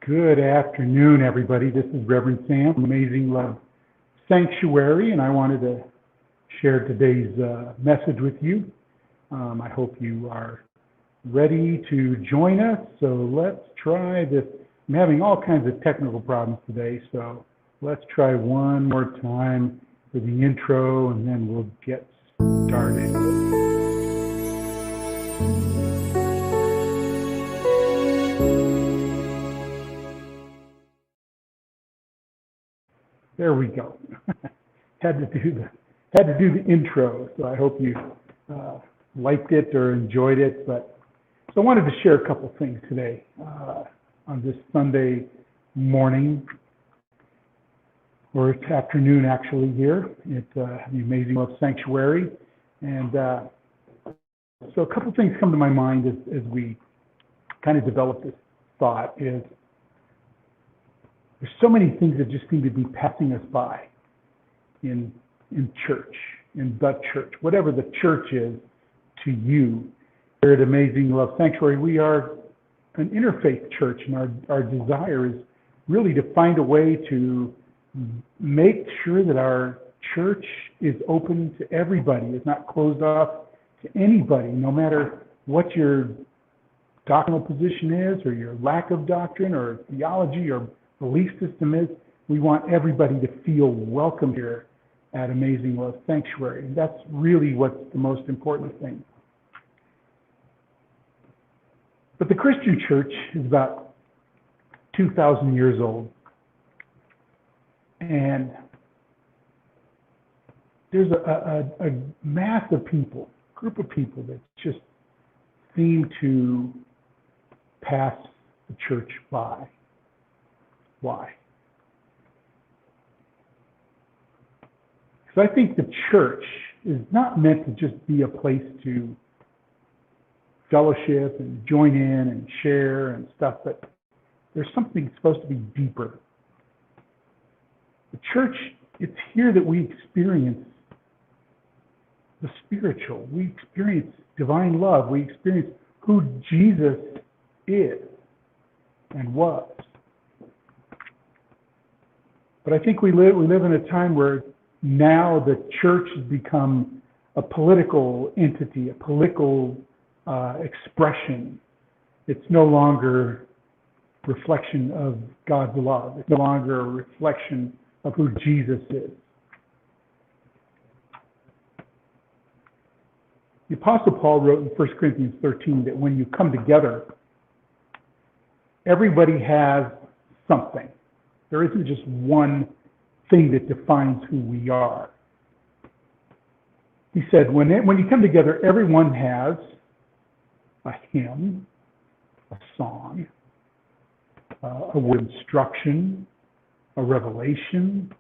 Good afternoon, everybody. This is Reverend Sam from Amazing Love Sanctuary, and I wanted to share today's message with you. I hope you are ready to join us, so let's try this. I'm having all kinds of technical problems today, so let's try one more time for the intro, and then we'll get started. There we go. had to do the intro, so I hope you liked it or enjoyed it. So I wanted to share a couple things today on this Sunday morning, or it's afternoon actually here at the Amazing Love Sanctuary. And so a couple things come to my mind as we kind of develop this thought is, there's so many things that just seem to be passing us by in church, in the church, whatever the church is to you. Here at Amazing Love Sanctuary, we are an interfaith church, and our desire is really to find a way to make sure that our church is open to everybody, is not closed off to anybody, no matter what your doctrinal position is, or your lack of doctrine, or theology, or belief system is. We want everybody to feel welcome here at Amazing Love Sanctuary. And that's really what's the most important thing. But the Christian church is about 2,000 years old. And there's a mass of people, group of people that just seem to pass the church by. Why? Because I think the church is not meant to just be a place to fellowship and join in and share and stuff, but there's something supposed to be deeper. The church, it's here that we experience the spiritual. We experience divine love. We experience who Jesus is and was. But I think we live in a time where now the church has become a political entity, a political expression. It's no longer a reflection of God's love. It's no longer a reflection of who Jesus is. The Apostle Paul wrote in 1 Corinthians 13 that when you come together, everybody has something. There isn't just one thing that defines who we are. He said, when you come together, everyone has a hymn, a song, a word of instruction, a revelation,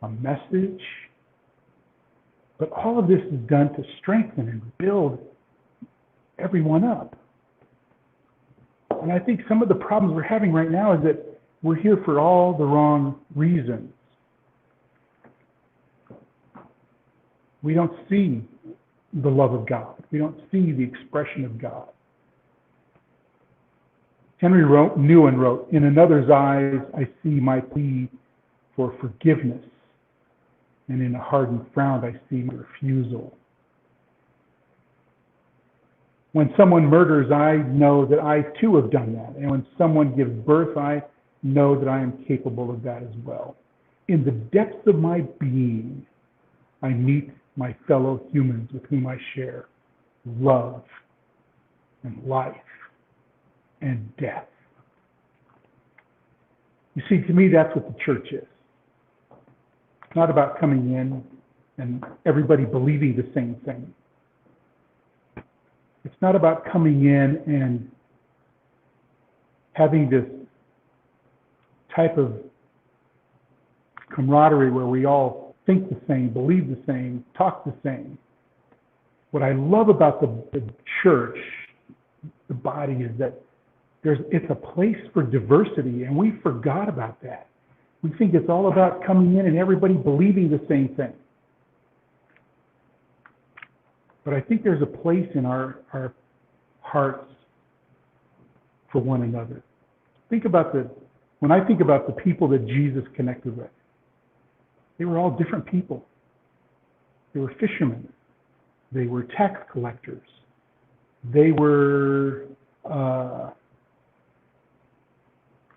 a message. But all of this is done to strengthen and build everyone up. And I think some of the problems we're having right now is that we're here for all the wrong reasons. We don't see the love of God. We don't see the expression of God. Henry Nouwen wrote, "In another's eyes, I see my plea for forgiveness, and in a hardened frown, I see my refusal. When someone murders, I know that I too have done that. And when someone gives birth, I know that I am capable of that as well. In the depths of my being, I meet my fellow humans with whom I share love and life and death." You see, to me, that's what the church is. It's not about coming in and everybody believing the same thing. It's not about coming in and having this type of camaraderie where we all think the same, believe the same, talk the same. What I love about the church, the body, is that it's a place for diversity, and we forgot about that. We think it's all about coming in and everybody believing the same thing. But I think there's a place in our hearts for one another. Think about the When I think about the people that Jesus connected with, they were all different people. They were fishermen. They were tax collectors. They were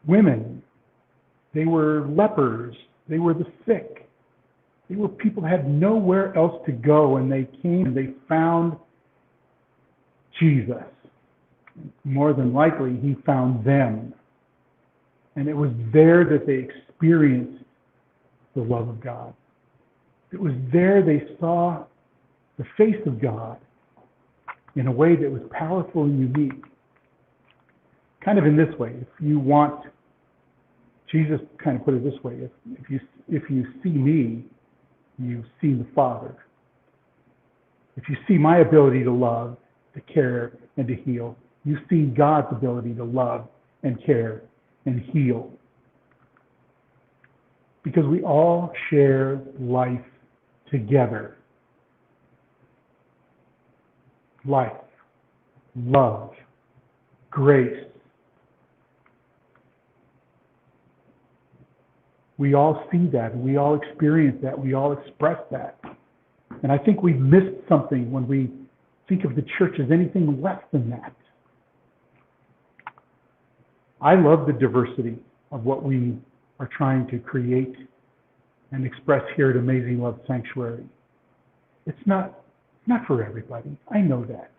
women. They were lepers. They were the sick. They were people that had nowhere else to go, and they came and they found Jesus. More than likely, he found them. And it was there that they experienced the love of God. It was there they saw the face of God in a way that was powerful and unique. Kind of in this way, if you want, Jesus kind of put it this way, if you see me, you've seen the Father. If you see my ability to love, to care, and to heal, you see God's ability to love and care and heal. Because we all share life together. Life, love, grace. We all see that, we all experience that, we all express that. And I think we've missed something when we think of the church as anything less than that. I love the diversity of what we are trying to create and express here at Amazing Love Sanctuary. It's not for everybody. I know that.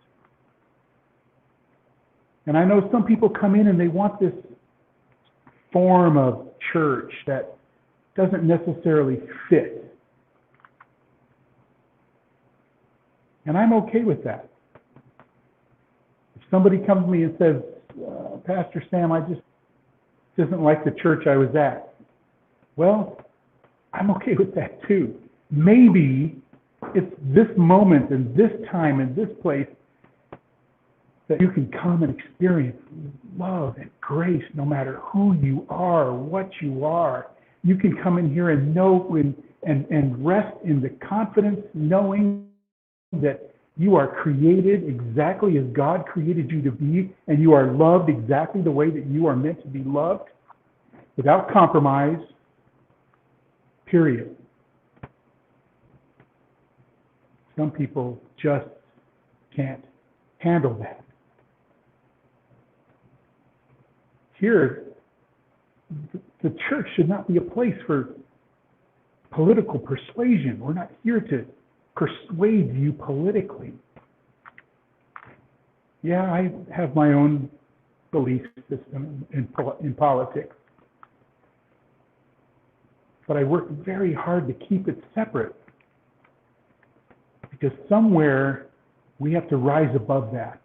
And I know some people come in and they want this form of church that doesn't necessarily fit. And I'm okay with that. If somebody comes to me and says, Pastor Sam, I just isn't like the church I was at. Well, I'm okay with that too. Maybe it's this moment and this time and this place that you can come and experience love and grace no matter who you are, what you are. You can come in here and know and rest in the confidence knowing that you are created exactly as God created you to be, and you are loved exactly the way that you are meant to be loved, without compromise, period. Some people just can't handle that. Here, the church should not be a place for political persuasion. We're not here to persuade you politically. Yeah, I have my own belief system in politics. But I work very hard to keep it separate. Because somewhere we have to rise above that.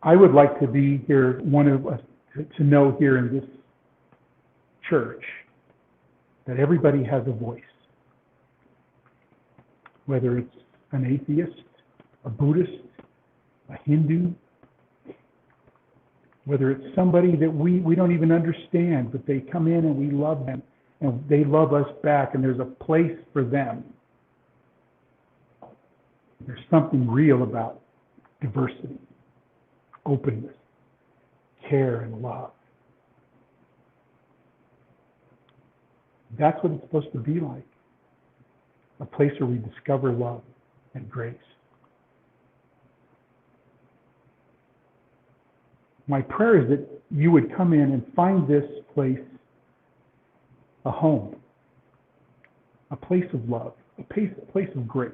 I would like to be here, one of us, to know here in this church that everybody has a voice. Whether it's an atheist, a Buddhist, a Hindu, whether it's somebody that we don't even understand, but they come in and we love them, and they love us back, and there's a place for them. There's something real about diversity, openness, care, and love. That's what it's supposed to be like. A place where we discover love and grace. My prayer is that you would come in and find this place a home, a place of love, a place of grace,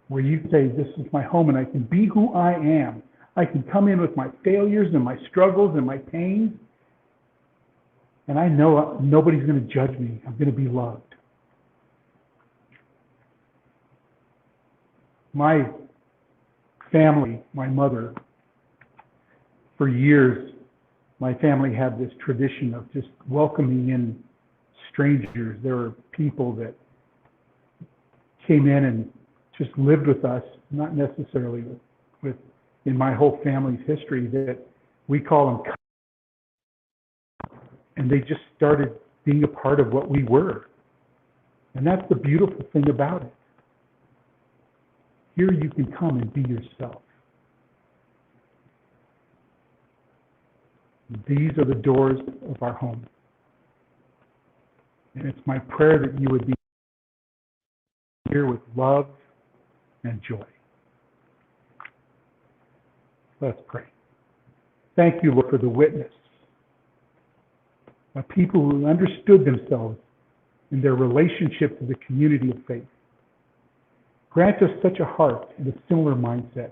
where you say, this is my home and I can be who I am. I can come in with my failures and my struggles and my pains, and I know nobody's going to judge me. I'm going to be loved. My family, my mother, for years, my family had this tradition of just welcoming in strangers. There were people that came in and just lived with us, not necessarily with in my whole family's history, that we call them, and they just started being a part of what we were. And that's the beautiful thing about it. Here you can come and be yourself. These are the doors of our home. And it's my prayer that you would be here with love and joy. Let's pray. Thank you, Lord, for the witness of people who understood themselves in their relationship to the community of faith. Grant us such a heart and a similar mindset